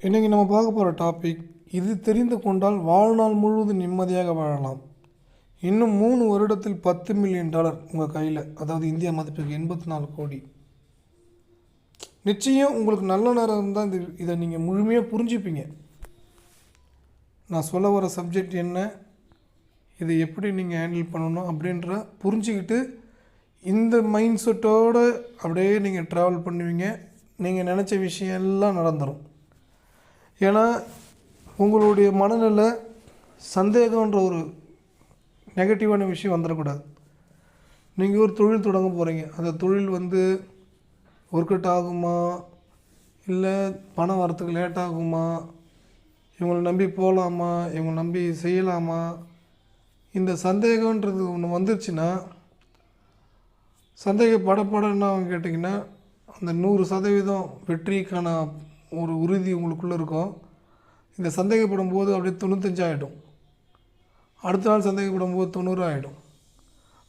இன்றைக்கி நம்ம பார்க்க போகிற டாபிக், இது தெரிந்து கொண்டால் வாழ்நாள் முழுவதும் நிம்மதியாக வாழலாம். இன்னும் 3 வருடத்தில் $10 மில்லியன் உங்கள் கையில், அதாவது இந்தியா மதிப்புக்கு 84 கோடி. நிச்சயம் உங்களுக்கு நல்ல நேரம் இருந்தால் இதை நீங்கள் முழுமையாக புரிஞ்சுப்பீங்க. நான் சொல்ல வர சப்ஜெக்ட் என்ன, இதை எப்படி நீங்கள் ஹேண்டில் பண்ணணும் அப்படின்ற புரிஞ்சுக்கிட்டு இந்த மைண்ட் செட்டோடு அப்படியே நீங்கள் ட்ராவல் பண்ணுவீங்க. நீங்கள் நினச்ச விஷயம் எல்லாம் நடந்துடும். ஏன்னா உங்களுடைய மனநிலை சந்தேகன்ற ஒரு நெகட்டிவான விஷயம் வந்துடக்கூடாது. நீங்கள் ஒரு தொழில் தொடங்க போகிறீங்க, அந்த தொழில் ஒர்க் அவுட் ஆகுமா, இல்லை பணம் வரத்துக்கு லேட் ஆகுமா, இவங்களை நம்பி போகலாமா, இவங்களை நம்பி செய்யலாமா, இந்த சந்தேகன்றது ஒன்று வந்துருச்சுன்னா, சந்தேகப்படப்படன்னு அவங்க கேட்டிங்கன்னா அந்த 100% வெற்றிக்கான ஒரு உறுதி உங்களுக்குள்ளே இருக்கும். இந்த சந்தேகப்படும் போது அப்படியே 95 ஆகிடும். அடுத்த நாள் சந்தேகப்படும் போது 90 ஆகிடும்.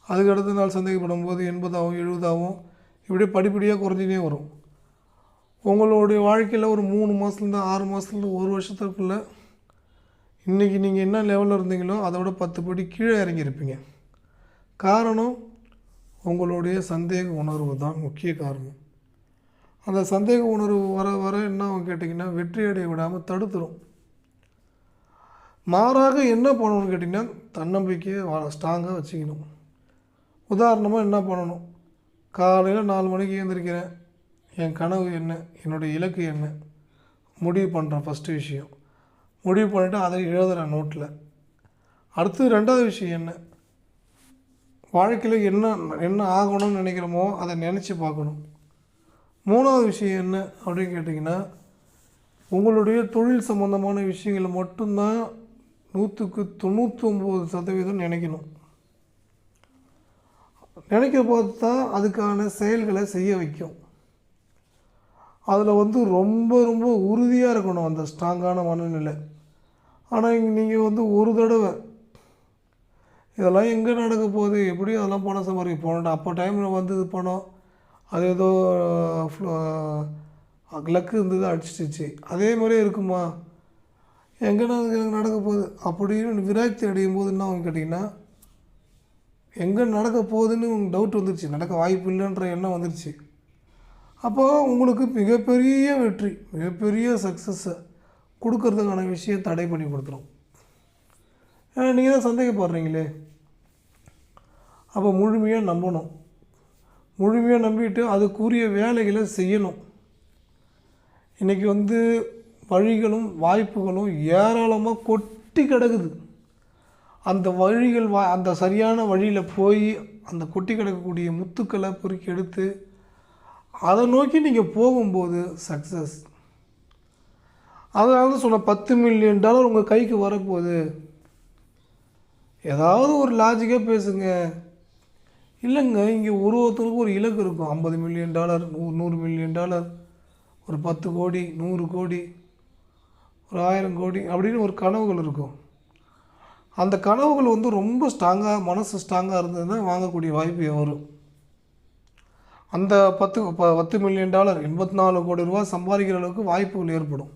அதுக்கு அடுத்த நாள் சந்தேகப்படும் போது 80 ஆகும், 70 ஆகும். இப்படியே படிப்படியாக குறைஞ்சினே வரும். உங்களுடைய வாழ்க்கையில் ஒரு 3 மாதத்துலேருந்து 6 மாதத்துலேருந்து 1 வருஷத்துக்குள்ளே இன்றைக்கி நீங்கள் என்ன லெவலில் இருந்தீங்களோ அதை விட 10 படி கீழே இறங்கியிருப்பீங்க. காரணம் உங்களுடைய சந்தேக உணர்வு தான் முக்கிய காரணம். அந்த சந்தேக உணர்வு வர வர என்ன கேட்டிங்கன்னா வெற்றி அடைய விடாமல் தடுத்துரும். மாறாக என்ன பண்ணணும்னு கேட்டிங்கன்னா தன்னம்பிக்கையை ஸ்ட்ராங்காக வச்சுக்கணும். உதாரணமாக என்ன பண்ணணும், காலையில் 4 மணிக்கு எழுந்திரிக்கிறேன், என் கனவு என்ன, என்னுடைய இலக்கு என்ன முடிவு பண்ணுறேன். ஃபஸ்ட்டு விஷயம் முடிவு பண்ணிவிட்டு அதை எழுதுகிறேன் நோட்டில். அடுத்து 2வது விஷயம் என்ன, வாழ்க்கையில் என்ன ஆகணும்னு நினைக்கிறோமோ அதை நினச்சி பார்க்கணும். 3வது விஷயம் என்ன அப்படின்னு கேட்டிங்கன்னா, உங்களுடைய தொழில் சம்மந்தமான விஷயங்களை மட்டும்தான் 100க்கு 99% நினைக்கணும். நினைக்கிற போது தான் அதுக்கான செயல்களை செய்ய வைக்கும். அதில் ரொம்ப ரொம்ப உறுதியாக இருக்கணும் அந்த ஸ்ட்ராங்கான மனநிலை. ஆனால் நீங்கள் ஒரு தடவை இதெல்லாம் எங்கே நடக்க போகுது, எப்படி அதெல்லாம் பணம் சம்பாதிக்க போனோம், அப்போ டைமில் இது பணம் அது ஏதோ லக்கு இருந்தது அடிச்சிடுச்சு, அதே மாதிரியே இருக்குமா, எங்கன்னா எனக்கு நடக்க போகுது அப்படின்னு விராக்தி அடையும் போது என்ன அவங்க கேட்டிங்கன்னா, எங்கே நடக்க போகுதுன்னு உங்களுக்கு டவுட் வந்துருச்சு, நடக்க வாய்ப்பு இல்லைன்ற எண்ணம் வந்துருச்சு. அப்போ உங்களுக்கு மிகப்பெரிய வெற்றி, மிகப்பெரிய சக்ஸஸை கொடுக்கறதுக்கான விஷயம் தடை பண்ணி கொடுத்துரும். ஏன்னா நீங்கள் தான் சந்தேகப்படுறீங்களே. அப்போ முழுமையாக நம்பணும். முழுமையாக நம்பிட்டு அதுக்குரிய வேலைகளை செய்யணும். இன்றைக்கி வழிகளும் வாய்ப்புகளும் ஏராளமாக கொட்டி கிடக்குது. அந்த வழிகள் அந்த சரியான வழியில் போய் அந்த கொட்டி கிடக்கக்கூடிய முத்துக்களை பொறுக்கி எடுத்து அதை நோக்கி நீங்கள் போகும்போது சக்ஸஸ். அதனால தான் சொன்ன $10 மில்லியன் உங்கள் கைக்கு வரப்போகுது. ஏதாவது ஒரு லாஜிக்காக பேசுங்க. இல்லைங்க, இங்கே ஒருத்தருக்கும் ஒரு இலக்கு இருக்கும். $50 மில்லியன், $100 மில்லியன், ஒரு 10 கோடி, 100 கோடி, ஒரு 1000 கோடி அப்படின்னு ஒரு கனவுகள் இருக்கும். அந்த கனவுகள் ரொம்ப ஸ்ட்ராங்காக, மனசு ஸ்ட்ராங்காக இருந்ததுன்னா வாங்கக்கூடிய வாய்ப்பு வரும். அந்த 10 மில்லியன், $84 கோடி ரூபா சம்பாதிக்கிற அளவுக்கு வாய்ப்புகள் ஏற்படும்.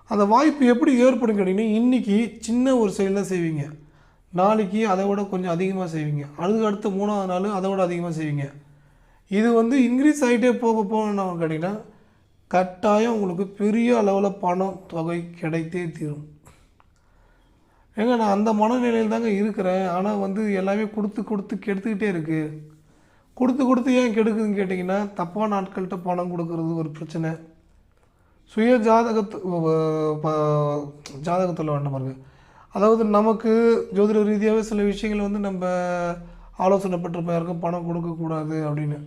அந்த வாய்ப்பு எப்படி ஏற்படும் கேட்டிங்கன்னா, இன்றைக்கி சின்ன ஒரு செயலில் செய்வீங்க, நாளைக்கு அதை விட கொஞ்சம் அதிகமாக செய்வீங்க, அதுக்கு அடுத்த 3வது நாள் அதை விட அதிகமாக செய்வீங்க. இது இன்க்ரீஸ் ஆகிட்டே போக போகணும்னு கேட்டிங்கன்னா கட்டாயம் உங்களுக்கு பெரிய அளவில் பணம் தொகை கிடைத்தே தீரும். ஏங்க நான் அந்த மனநிலையில் தாங்க இருக்கிறேன், ஆனால் எல்லாமே கொடுத்து கெடுத்துக்கிட்டே இருக்குது. கொடுத்து ஏன் கெடுக்குதுன்னு கேட்டிங்கன்னா, தப்பான ஆட்கள்கிட்ட பணம் கொடுக்கறது ஒரு பிரச்சனை. சுய ஜாதகத்தில் வேண்டாம் பாருங்க. அதாவது நமக்கு ஜோதிட ரீதியாகவே சில விஷயங்கள் நம்ம ஆலோசனை பெற்ற யாருக்கும் பணம் கொடுக்கக்கூடாது அப்படின்னு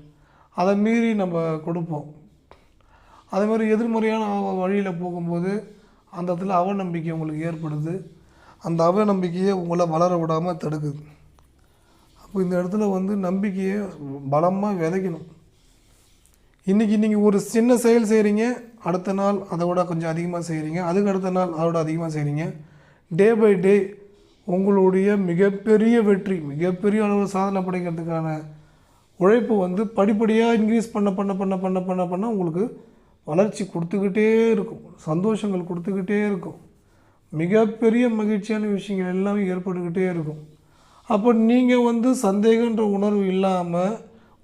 அதை மீறி நம்ம கொடுப்போம். அதே மாதிரி எதிர்மறையான வழியில் போகும்போது அந்த இடத்துல அவநம்பிக்கை உங்களுக்கு ஏற்படுது. அந்த அவநம்பிக்கையை உங்களை வளர விடாமல் தடுக்குது. அப்போ இந்த இடத்துல நம்பிக்கையை பலமாக விதைக்கணும். இன்றைக்கி நீங்கள் ஒரு சின்ன செயல் செய்கிறீங்க, அடுத்த நாள் அதை விட கொஞ்சம் அதிகமாக செய்கிறீங்க, அதுக்கு அடுத்த நாள் அதை விட அதிகமாக செய்கிறீங்க. டே பை டே உங்களுடைய மிகப்பெரிய வெற்றி, மிகப்பெரிய அளவில் சாதனை படைக்கிறதுக்கான உழைப்பு படிப்படியாக இன்க்ரீஸ் பண்ண உங்களுக்கு வளர்ச்சி கொடுத்துக்கிட்டே இருக்கும், சந்தோஷங்கள் கொடுத்துக்கிட்டே இருக்கும், மிகப்பெரிய மகிழ்ச்சியான விஷயங்கள் எல்லாமே ஏற்பட்டுக்கிட்டே இருக்கும். அப்போ நீங்கள் வந்து சந்தேகன்ற உணர்வு இல்லாமல்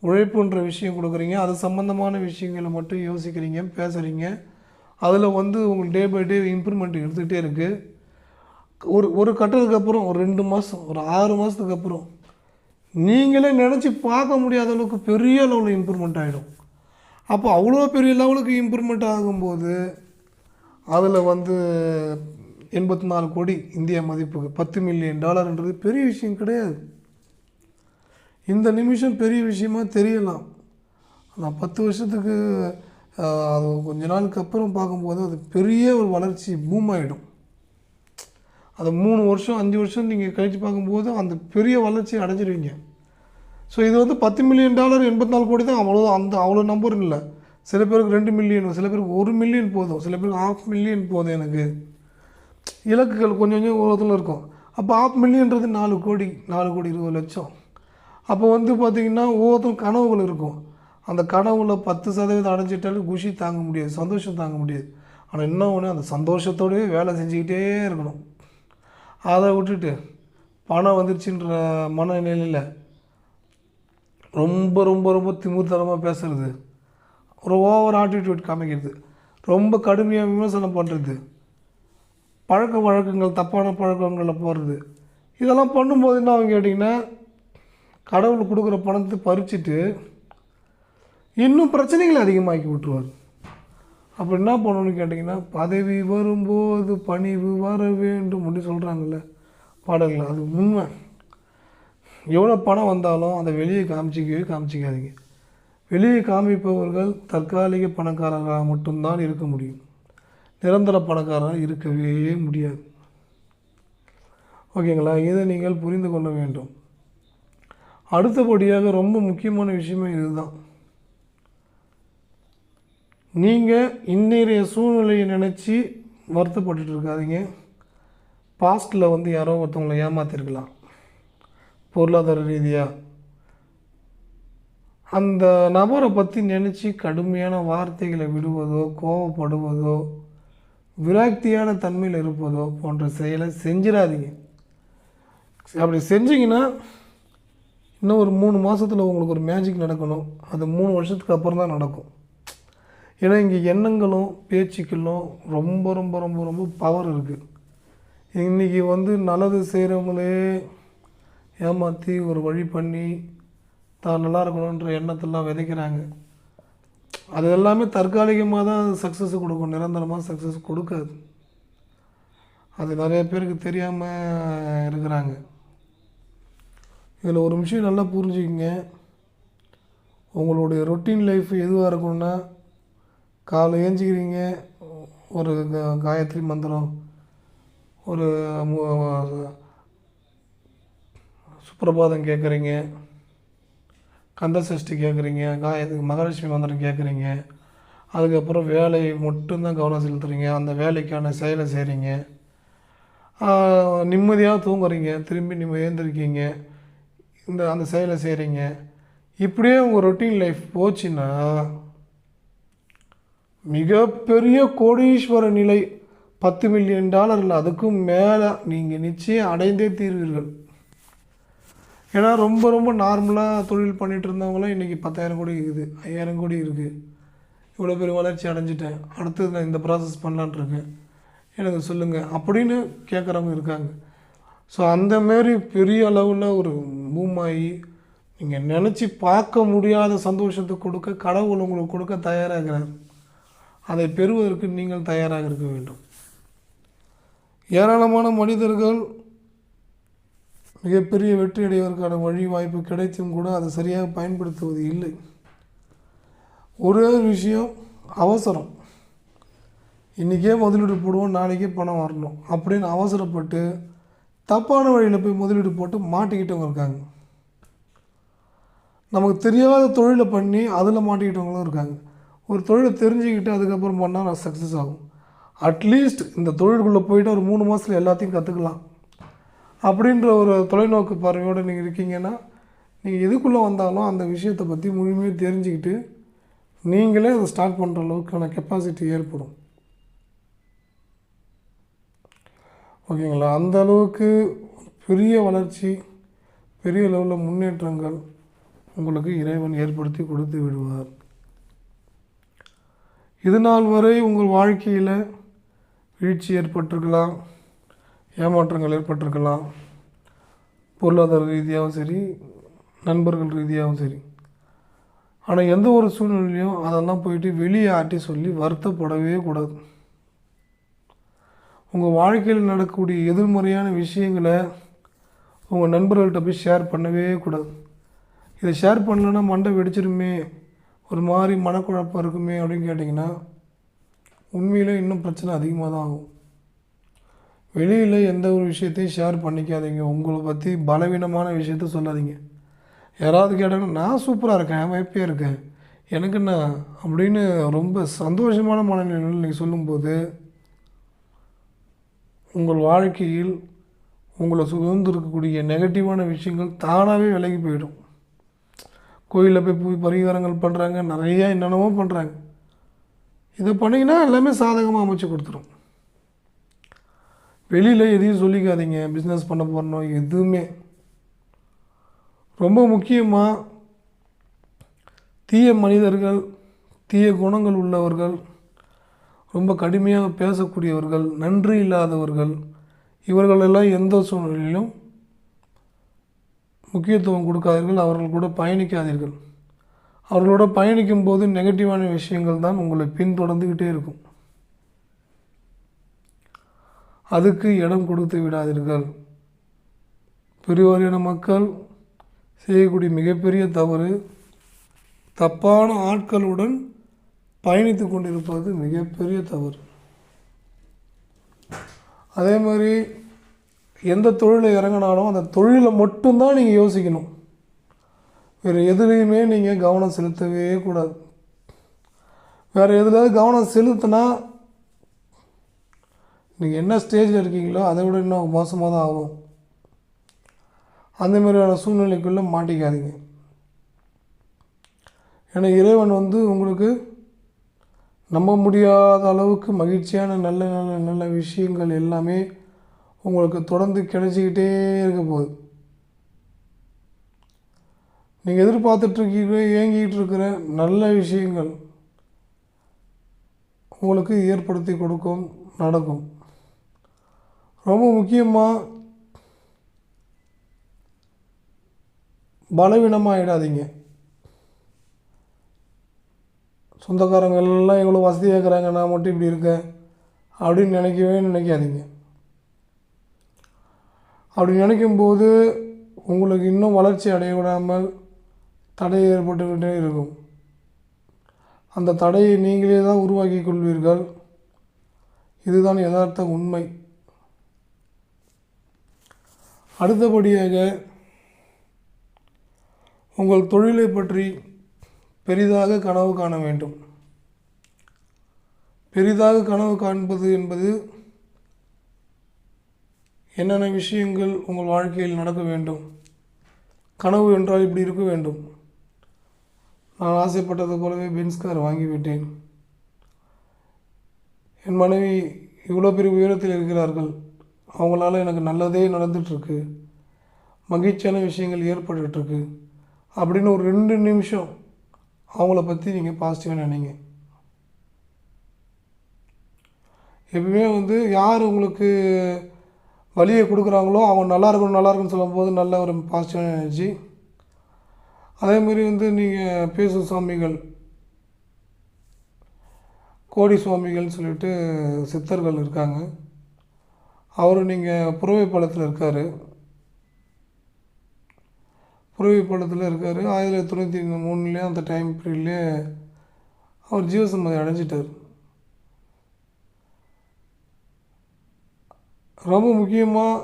உழைப்புன்ற விஷயம் கொடுக்குறீங்க, அது சம்மந்தமான விஷயங்களை மட்டும் யோசிக்கிறீங்க, பேசுகிறீங்க. அதில் வந்து உங்களுக்கு டே பை டே இம்ப்ரூவ்மெண்ட் எடுத்துக்கிட்டே இருக்குது. ஒரு கட்டத்துக்கு அப்புறம் ஒரு 2 மாதம், ஒரு 6 மாதத்துக்கு அப்புறம் நீங்களே நினச்சி பார்க்க முடியாத அளவுக்கு பெரிய லெவலில் இம்ப்ரூவ்மெண்ட் ஆகிடும். அப்போ அவ்வளோ பெரிய லெவலுக்கு இம்ப்ரூவ்மெண்ட் ஆகும்போது அதில் வந்து 84 கோடி இந்திய மதிப்புக்கு $10 மில்லியன் பெரிய விஷயம் கிடையாது. இந்த நிமிஷம் பெரிய விஷயமா தெரியலாம், ஆனால் 10 வருஷத்துக்கு அது கொஞ்ச நாளுக்கு அப்புறம் பார்க்கும்போது அது பெரிய ஒரு வளர்ச்சி பூம் ஆகிடும். அது 3 வருஷம் 5 வருஷம் நீங்கள் கழித்து பார்க்கும்போது அந்த பெரிய வளர்ச்சி அடைஞ்சிருவீங்க. ஸோ இது வந்து $10 மில்லியன் 84 கோடி தான், அவ்வளோ நம்பர் இல்லை. சில பேருக்கு 2 மில்லியன், சில பேருக்கு 1 மில்லியன் போதும், சில பேருக்கு 500 மில்லியன் போதும். எனக்கு இலக்குகள் கொஞ்சம் கொஞ்சம் ஒருத்தில் இருக்கும். அப்போ 500 மில்லியன்றது 4 கோடி 20 லட்சம். அப்போ வந்து பார்த்திங்கன்னா ஒவ்வொருத்தரும் கனவுகள் இருக்கும். அந்த கனவுல 10% அடைஞ்சிட்டாலும் குஷி தாங்க முடியாது, சந்தோஷம் தாங்க முடியாது. ஆனால் என்ன ஒன்று, அந்த சந்தோஷத்தோடய வேலை செஞ்சுக்கிட்டே இருக்கணும். அதை விட்டுட்டு பணம் வந்துருச்சுன்ற மனநிலையில் ரொம்ப ரொம்ப ரொம்ப திமிர்த்தனமாக பேசுகிறது, ஒரு ஓவர் ஆட்டிடியூட் காமிக்கிறது, ரொம்ப கடுமையாக விமர்சனம் பண்ணுறது, பழக்க வழக்கங்கள் தப்பான பழக்கங்களில் போகிறது, இதெல்லாம் பண்ணும்போது என்ன அவங்க கேட்டிங்கன்னா கடவுள் கொடுக்குற பணத்தை பறிச்சுட்டு இன்னும் பிரச்சனைகளை அதிகமாக்கி விட்டுருவார். அப்போ என்ன பண்ணணும்னு கேட்டிங்கன்னா, பதவி வரும்போது பணிவு வர வேண்டும் அப்படின்னு சொல்கிறாங்கல்ல பாடல்கள், அது உண்மை. எவ்வளோ பணம் வந்தாலும் அதை வெளியே காமிச்சிக்காதீங்க. வெளியே காமிப்பவர்கள் தற்காலிக பணக்காரராக மட்டும்தான் இருக்க முடியும், நிரந்தர பணக்காரராக இருக்கவே முடியாது. ஓகேங்களா? இதை நீங்கள் புரிந்து கொள்ள வேண்டும். அடுத்தபடியாக ரொம்ப முக்கியமான விஷயமே இதுதான். நீங்கள் இன்றைய சூழ்நிலையை நினச்சி வருத்தப்பட்டு இருக்காதீங்க. பாஸ்ட்டில் வந்து யாரோ ஒருத்தவங்களை ஏமாற்றிருக்கலாம் பொருளாதார ரீதியாக. அந்த நபரை பற்றி நினச்சி கடுமையான வார்த்தைகளை விடுவதோ, கோபப்படுவதோ, விரக்தியான தன்மையில் இருப்பதோ போன்ற செயலை செஞ்சிடாதீங்க. அப்படி செஞ்சிங்கன்னா இன்னும் ஒரு 3 மாதத்தில் உங்களுக்கு ஒரு மேஜிக் நடக்கணும். அது 3 வருஷத்துக்கு அப்புறம் தான் நடக்கும். ஏன்னா இங்கே எண்ணங்களும் பேச்சுக்களும் ரொம்ப ரொம்ப ரொம்ப ரொம்ப பவர் இருக்குது. இன்றைக்கி வந்து நல்லது செய்கிறவங்களே ஏமாற்றி ஒரு வழி பண்ணி தான் நல்லா இருக்கணுன்ற எண்ணத்தெல்லாம் விதைக்கிறாங்க. அது எல்லாமே தற்காலிகமாக தான் சக்ஸஸ் கொடுக்கும், நிரந்தரமாக சக்ஸஸ் கொடுக்காது. அது நிறைய பேருக்கு தெரியாமல் இருக்கிறாங்க. இதில் ஒரு விஷயம் நல்லா புரிஞ்சுக்கிங்க. உங்களுடைய ரொட்டீன் லைஃப் எதுவாக இருக்கணும்னா, காலை ஏஞ்சிக்கிறீங்க, ஒரு காயத்ரி மந்திரம், ஒரு சுப்பிரபாதம் கேட்குறீங்க, கந்த சஷ்டி கேட்குறீங்க, மகாலட்சுமி மந்திரம் கேட்குறீங்க, அதுக்கப்புறம் வேலையை மட்டும்தான் கவனம் செலுத்துறீங்க, அந்த வேலைக்கான செயலை செய்கிறீங்க, நிம்மதியாக தூங்குறீங்க, திரும்பி நிம்மதியாக எழுந்திருக்கீங்க, அந்த செயலை செய்கிறீங்க. இப்படியே உங்கள் ரொட்டீன் லைஃப் போச்சுன்னா மிகப்பெரிய கோடீஸ்வர நிலை, $10 மில்லியன் இல்லை அதுக்கும் மேலே நீங்கள் நிச்சயம் அடைந்தே தீர்வீர்கள். ஏன்னா ரொம்ப ரொம்ப நார்மலாக தொழில் பண்ணிகிட்டு இருந்தவங்களாம் இன்றைக்கி 10,000 கோடி இருக்குது, 5,000 கோடி இருக்குது. இவ்வளோ பெரிய வளர்ச்சி அடைஞ்சிட்டேன், அடுத்தது நான் இந்த ப்ராசஸ் பண்ணலான் இருக்கேன், எனக்கு சொல்லுங்கள் அப்படின்னு கேட்குறவங்க இருக்காங்க. ஸோ அந்தமாரி பெரிய அளவில் ஒரு பூமாயி நீங்கள் நினச்சி பார்க்க முடியாத சந்தோஷத்தை கொடுக்க கடவுள் உங்களுக்கு கொடுக்க தயாராகிறார். அதை பெறுவதற்கு நீங்கள் தயாராக இருக்க வேண்டும். ஏராளமான மனிதர்கள் மிகப்பெரிய வெற்றி அடைவதற்கான வழி வாய்ப்பு கிடைத்தும் கூட அதை சரியாக பயன்படுத்துவது இல்லை. ஒரே ஒரு விஷயம், அவசரம். இன்றைக்கே முதலீடு போடுவோம், நாளைக்கே பணம் வரணும் அப்படின்னு அவசரப்பட்டு தப்பான வழியில் போய் முதலீடு போட்டு மாட்டிக்கிட்டவங்க இருக்காங்க. நமக்கு தெரியாத தொழிலை பண்ணி அதில் மாட்டிக்கிட்டவங்களும் இருக்காங்க. ஒரு தொழிலை தெரிஞ்சுக்கிட்டு அதுக்கப்புறம் பண்ணால் நான் சக்ஸஸ் ஆகும். அட்லீஸ்ட் இந்த தொழிலுக்குள்ளே போயிட்டு ஒரு 3 மாதத்தில் எல்லாத்தையும் கற்றுக்கலாம் அப்படின்ற ஒரு தொலைநோக்கு பார்வையோடு நீங்கள் இருக்கீங்கன்னா, நீங்கள் எதுக்குள்ளே வந்தாலும் அந்த விஷயத்தை பற்றி முழுமையாக தெரிஞ்சுக்கிட்டு நீங்களே அதை ஸ்டார்ட் பண்ணுற அளவுக்கான கெப்பாசிட்டி ஏற்படும். ஓகேங்களா? அந்த அளவுக்கு பெரிய வளர்ச்சி, பெரிய லெவலில் முன்னேற்றங்கள் உங்களுக்கு இறைவன் ஏற்படுத்தி கொடுத்து விடுவார். இது நாள் வரை உங்கள் வாழ்க்கையில் வீழ்ச்சி ஏற்பட்டிருக்கலாம், ஏமாற்றங்கள் ஏற்பட்டிருக்கலாம், பொருளாதார ரீதியாகவும் சரி, நண்பர்கள் ரீதியாகவும் சரி. ஆனால் எந்த ஒரு சூழ்நிலையும் அதெல்லாம் போயிட்டு வெளியே ஆட்டி சொல்லி வருத்தப்படவே கூடாது. உங்கள் வாழ்க்கையில் நடக்கக்கூடிய எதிர்மறையான விஷயங்களை உங்கள் நண்பர்கள்ட்ட போய் ஷேர் பண்ணவே கூடாது. இதை ஷேர் பண்ணலன்னா மண்டை வெடிச்சிருமே, ஒரு மாதிரி மனக்குழப்பம் இருக்குமே அப்படின்னு கேட்டிங்கன்னா உண்மையில் இன்னும் பிரச்சனை அதிகமாக தான் ஆகும். வெளியில் எந்த ஒரு விஷயத்தையும் ஷேர் பண்ணிக்காதீங்க. உங்களை பற்றி பலவீனமான விஷயத்த சொல்லாதீங்க. யாராவது கேட்டாங்கன்னா நான் சூப்பராக இருக்கேன், ஹாப்பியாக இருக்கேன், எனக்கு என்ன அப்படின்னு ரொம்ப சந்தோஷமான மனநிலையில் நீங்கள் சொல்லும்போது உங்கள் வாழ்க்கையில் உங்களை சுதந்திருக்கக்கூடிய நெகட்டிவான விஷயங்கள் தானாகவே விலகி போயிடும். கோயிலில் போய் பரிகாரங்கள் பண்ணுறாங்க, நிறையா என்னென்னமோ பண்ணுறாங்க. இதை பண்ணிங்கன்னா எல்லாமே சாதகமாக அமைச்சு கொடுத்துரும். வெளியில் எதையும் சொல்லிக்காதீங்க. பிஸ்னஸ் பண்ண போகிறோம் எதுவுமே. ரொம்ப முக்கியமாக தீய மனிதர்கள், தீய குணங்கள் உள்ளவர்கள், ரொம்ப கடுமையாக பேசக்கூடியவர்கள், நன்றி இல்லாதவர்கள், இவர்களெல்லாம் எந்த சூழ்நிலையிலும் முக்கியத்துவம் கொடுக்காதீர்கள். அவர்கள் கூட பயணிக்காதீர்கள். அவர்களோட பயணிக்கும் போது நெகட்டிவான விஷயங்கள் தான் உங்களை பின்தொடர்ந்துக்கிட்டே இருக்கும். அதுக்கு இடம் கொடுத்து விடாதீர்கள். பெரியவரியான மக்கள் செய்யக்கூடிய மிகப்பெரிய தவறு தப்பான ஆட்களுடன் பயணித்து கொண்டிருப்பது மிகப்பெரிய தவறு. அதே மாதிரி எந்த தொழிலில் இறங்கினாலும் அந்த தொழிலை மட்டும்தான் நீங்கள் யோசிக்கணும். வேறு எதுலேயுமே நீங்கள் கவனம் செலுத்தவே கூடாது. வேறு எதுலையாவது கவனம் செலுத்தினா நீங்கள் என்ன ஸ்டேஜில் இருக்கீங்களோ அதை விட இன்னும் மோசமாக தான் ஆகும். அந்த மாதிரியான சூழ்நிலைக்குள்ளே மாட்டிக்காதீங்க. ஏன்னா இறைவன் உங்களுக்கு நம்ப முடியாத அளவுக்கு மகிழ்ச்சியான நல்ல நல்ல நல்ல விஷயங்கள் எல்லாமே உங்களுக்கு தொடர்ந்து கிடைச்சிக்கிட்டே இருக்க போகுது. நீங்கள் எதிர்பார்த்துட்ருக்கீங்க, ஏங்கிக்கிட்டு இருக்கிற நல்ல விஷயங்கள் உங்களுக்கு ஏற்படுத்தி கொடுக்கும், நடக்கும். ரொம்ப முக்கியமாக பலவீனமாகிடாதீங்க. சொந்தக்காரங்கள்லாம் எவ்வளோ வசதியாக இருக்கிறாங்க, நான் மட்டும் இப்படி இருக்கேன் அப்படின்னு நினைக்காதீங்க. அப்படி நினைக்கும்போது உங்களுக்கு இன்னும் வளர்ச்சி அடைய விடாமல் தடை ஏற்பட்டுக்கிட்டே இருக்கும். அந்த தடையை நீங்களே தான் உருவாக்கி கொள்வீர்கள். இதுதான் யதார்த்த உண்மை. அடுத்தபடியாக உங்கள் தொழிலை பற்றி பெரிதாக கனவு காண வேண்டும். பெரிதாக கனவு காண்பது என்பது என்னென்ன விஷயங்கள் உங்கள் வாழ்க்கையில் நடக்க வேண்டும். கனவு என்றால் இப்படி இருக்க வேண்டும். நான் ஆசைப்பட்டது போலவே பென்ஸ் கார் வாங்கிவிட்டேன். என் மனைவி இவ்வளோ பெரிய உயரத்தில் இருக்கிறார்கள், அவங்களால எனக்கு நல்லதே நடந்துகிட்ருக்கு, மகிழ்ச்சியான விஷயங்கள் ஏற்பட்டுருக்கு அப்படின்னு ஒரு 2 நிமிஷம் அவங்கள பற்றி நீங்கள் பாசிட்டிவாக நினைங்க. எப்பவுமே யார் உங்களுக்கு வழியை கொடுக்குறாங்களோ அவங்க நல்லா இருக்குன்னு சொல்லும்போது நல்ல ஒரு பாசிட்டிவான எனர்ஜி. அதேமாரி நீங்கள் பேசு சுவாமிகள், கோடி சுவாமிகள்னு சொல்லிட்டு சித்தர்கள் இருக்காங்க. அவர் நீங்கள் புறவைப்பாளத்தில் இருக்கார். 1993 அந்த டைம் பீரியட்லேயே அவர் ஜீவசமாதி அடைஞ்சிட்டார். ரொம்ப முக்கியமாக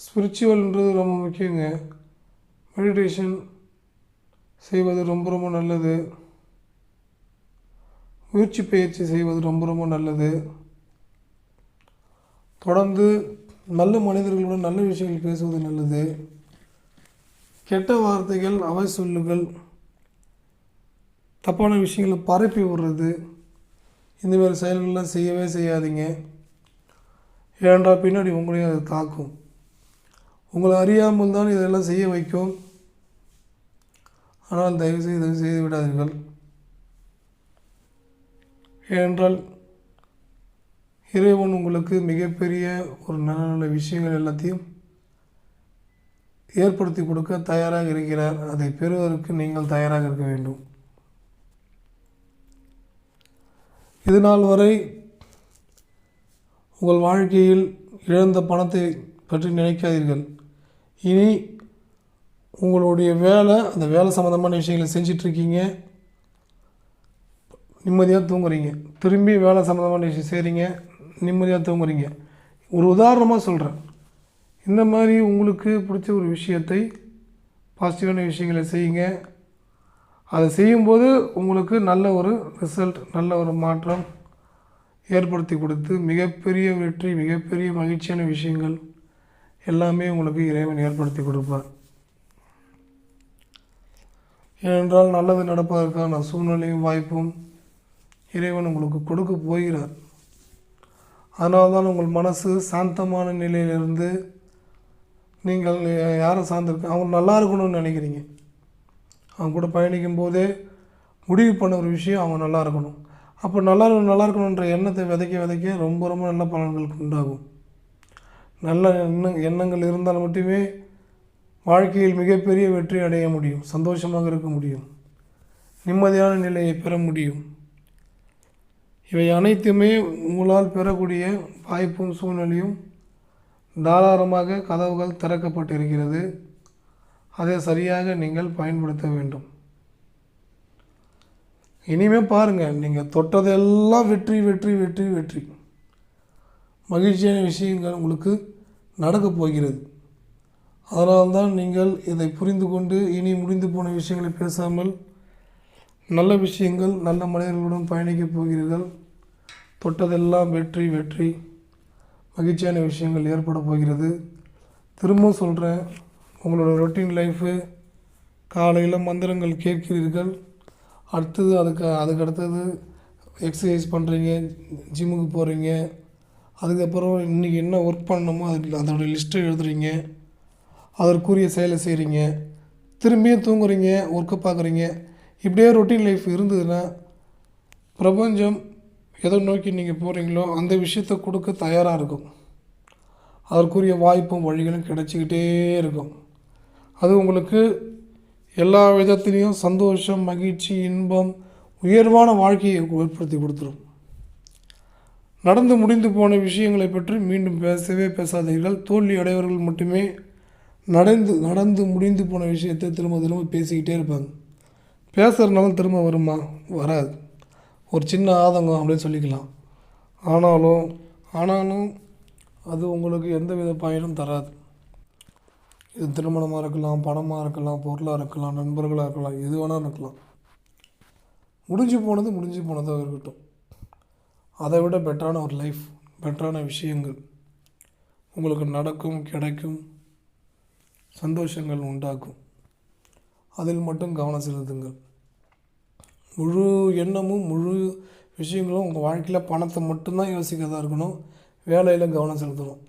ஸ்பிரிச்சுவல்ன்றது ரொம்ப முக்கியங்க. மெடிடேஷன் செய்வது ரொம்ப ரொம்ப நல்லது. மூச்சு பயிற்சி செய்வது ரொம்ப ரொம்ப நல்லது. தொடர்ந்து நல்ல மனிதர்களுடன் நல்ல விஷயங்கள் பேசுவது நல்லது. கெட்ட வார்த்தைகள், அவை சொல்லுகள் தப்பான விஷயங்களை பரப்பி விடுறது, இந்தமாதிரி செயல்கள்லாம் செய்யவே செய்யாதீங்க. ஏனென்றால் பின்னாடி உங்களையும் அது தாக்கும். உங்களை அறியாமல் தான் இதெல்லாம் செய்ய வைக்கும். ஆனால் தயவுசெய்து செய்து விடாதீர்கள். ஏனென்றால் இறைவன் உங்களுக்கு மிகப்பெரிய ஒரு நல்ல நல்ல விஷயங்கள் எல்லாத்தையும் ஏற்படுத்தி கொடுக்க தயாராக இருக்கிறார். அதை பெறுவதற்கு நீங்கள் தயாராக இருக்க வேண்டும். இது நாள் வரை உங்கள் வாழ்க்கையில் இழந்த பணத்தை பற்றி நினைக்காதீர்கள். இனி உங்களுடைய வேலை, அந்த வேலை சம்மந்தமான விஷயங்களை செஞ்சிட்ருக்கீங்க, நிம்மதியாக தூங்குறீங்க. திரும்பி வேலை சம்மந்தமான விஷயம் செய்கிறீங்க, நிம்மதியாக தூங்குறீங்க. ஒரு உதாரணமாக சொல்கிறேன். இந்த மாதிரி உங்களுக்கு பிடிச்ச ஒரு விஷயத்தை, பாசிட்டிவான விஷயங்களை செய்யுங்க. அதை செய்யும்போது உங்களுக்கு நல்ல ஒரு ரிசல்ட், நல்ல ஒரு மாற்றம் ஏற்படுத்தி கொடுத்து மிகப்பெரிய வெற்றி, மிகப்பெரிய மகிழ்ச்சியான விஷயங்கள் எல்லாமே உங்களுக்கு இறைவன் ஏற்படுத்தி கொடுப்பார். ஏனென்றால் நல்லது நடப்பதற்கான சூழ்நிலையும் வாய்ப்பும் இறைவன் உங்களுக்கு கொடுக்க போகிறார். அதனால்தான் உங்கள் மனசு சாந்தமான நிலையிலிருந்து நீங்கள் யாரை சார்ந்திருக்க, அவங்க நல்லா இருக்கணும்னு நினைக்கிறீங்க. அவங்க கூட பயணிக்கும் போதே முடிவு பண்ண ஒரு விஷயம், அவங்க நல்லா இருக்கணும். அப்போ நல்லா இருக்கணுன்ற எண்ணத்தை விதைக்க ரொம்ப ரொம்ப நல்ல பலன்களுக்கு உண்டாகும். நல்ல எண்ணங்கள் இருந்தால் மட்டுமே வாழ்க்கையில் மிகப்பெரிய வெற்றி அடைய முடியும், சந்தோஷமாக இருக்க முடியும், நிம்மதியான நிலையை பெற முடியும். இவை அனைத்துமே உங்களால் பெறக்கூடிய வாய்ப்பும் சூழ்நிலையும் தாராளமாக கதவுகள் திறக்கப்பட்டிருக்கிறது. அதை சரியாக நீங்கள் பயன்படுத்த வேண்டும். இனிமேல் பாருங்கள், நீங்கள் தொட்டதெல்லாம் வெற்றி வெற்றி வெற்றி வெற்றி. மகிழ்ச்சியான விஷயங்கள் உங்களுக்கு நடக்கப் போகிறது. அதனால்தான் நீங்கள் இதை புரிந்து கொண்டு இனி முடிந்து போன விஷயங்களை பேசாமல் நல்ல விஷயங்கள், நல்ல மனிதர்களுடன் பயணிக்கப் போகிறீர்கள். தொட்டதெல்லாம் வெற்றி வெற்றி, மகிழ்ச்சியான விஷயங்கள் ஏற்பட போகிறது. திரும்பவும் சொல்கிறேன், உங்களோட ரொட்டீன் லைஃபு, காலையில் மந்திரங்கள் கேட்கிறீர்கள், அடுத்தது அதுக்கு அடுத்தது எக்ஸசைஸ் பண்ணுறீங்க, ஜிம்முக்கு போகிறீங்க, அதுக்கப்புறம் இன்றைக்கி என்ன ஒர்க் பண்ணணுமோ அதோடய லிஸ்ட்டை எழுதுறீங்க, அதற்குரிய செயலை செய்கிறீங்க, திரும்பியும் தூங்குறீங்க, ஒர்க்கை பார்க்குறீங்க. இப்படியே ரொட்டீன் லைஃப் இருந்ததுன்னா பிரபஞ்சம் எதை நோக்கி நீங்கள் போகிறீங்களோ அந்த விஷயத்தை கொடுக்க தயாராக இருக்கும். அதற்குரிய வாய்ப்பும் வழிகளும் கிடைச்சிக்கிட்டே இருக்கும். அது உங்களுக்கு எல்லா விதத்துலேயும் சந்தோஷம், மகிழ்ச்சி, இன்பம், உயர்வான வாழ்க்கையை ஏற்படுத்தி கொடுத்துரும். நடந்து முடிந்து போன விஷயங்களை பற்றி மீண்டும் பேசவே பேசாதீர்கள். தோல்வி அடைவர்கள் மட்டுமே நடந்து முடிந்து போன விஷயத்தை திரும்ப பேசிக்கிட்டே இருப்பாங்க. பேசுகிறதுனால திரும்ப வருமா? வராது. ஒரு சின்ன ஆதங்கம் அப்படின்னு சொல்லிக்கலாம். ஆனாலும் அது உங்களுக்கு எந்த வித பயனும் தராது. இது திருமணமாக இருக்கலாம், பணமாக இருக்கலாம், பொருளாக இருக்கலாம், நண்பர்களாக இருக்கலாம், எது வேணாலும் இருக்கலாம். முடிஞ்சு போனதாக இருக்கட்டும். அதை விட பெட்டரான ஒரு லைஃப், பெட்டரான விஷயங்கள் உங்களுக்கு நடக்கும், கிடைக்கும், சந்தோஷங்கள் உண்டாக்கும். அதில் மட்டும் கவனம் செலுத்துங்கள். முழு எண்ணமும் முழு விஷயங்களும் உங்கள் வாழ்க்கையில் பணத்தை மட்டும்தான் யோசிக்கிறதா இருக்கணும். வேலையில் கவனம் செலுத்தணும்.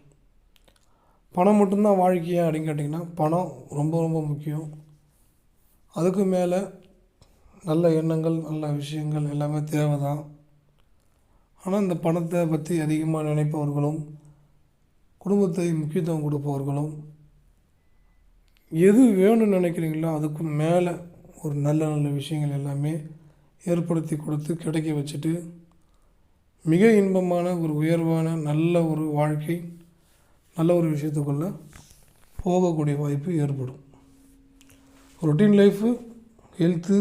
பணம் மட்டும்தான் வாழ்க்கையா அப்படின்னு கேட்டிங்கன்னா, பணம் ரொம்ப ரொம்ப முக்கியம். அதுக்கு மேலே நல்ல எண்ணங்கள், நல்ல விஷயங்கள் எல்லாமே தேவை தான். ஆனால் இந்த பணத்தை பற்றி அதிகமாக நினைப்பவர்களும், குடும்பத்தை முக்கியத்துவம் கொடுப்பவர்களும், எது வேணும்னு நினைக்கிறீங்களோ அதுக்கு மேலே ஒரு நல்ல நல்ல விஷயங்கள் எல்லாமே ஏற்படுத்தி கொடுத்து கிடைக்க வச்சுட்டு மிக இன்பமான ஒரு உயர்வான நல்ல ஒரு வாழ்க்கை, நல்ல ஒரு விஷயத்துக்குள்ளே போகக்கூடிய வாய்ப்பு ஏற்படும். ரொட்டீன் லைஃபு, ஹெல்த்து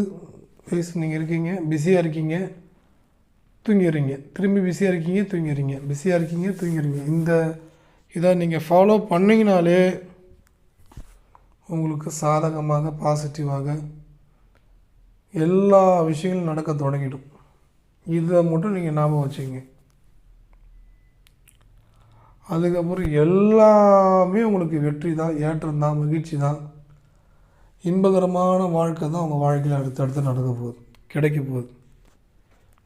வைஸ் நீங்கள் இருக்கீங்க, பிஸியாக இருக்கீங்க, தூங்கிடுறீங்க, திரும்பி பிஸியாக இருக்கீங்க, தூங்கிடுறீங்க, பிஸியாக இருக்கீங்க, தூங்கிடுறீங்க. இதை நீங்கள் ஃபாலோ பண்ணிங்கனாலே உங்களுக்கு சாதகமாக, பாசிட்டிவாக எல்லா விஷயங்களும் நடக்க தொடங்கிடும். இதை மட்டும் நீங்கள் ஞாபகம் வச்சுங்க. அதுக்கப்புறம் எல்லாமே உங்களுக்கு வெற்றி தான், ஏற்றம் தான், மகிழ்ச்சி தான், இன்பகரமான வாழ்க்கை தான் உங்கள் வாழ்க்கையில் அடுத்தடுத்து நடக்க போகுது. கிடைக்க போகுது.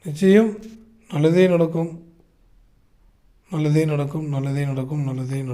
நிச்சயம் நல்லதே நடக்கும், நல்லதே நடக்கும், நல்லதே நடக்கும், நல்லதே நடக்கும்.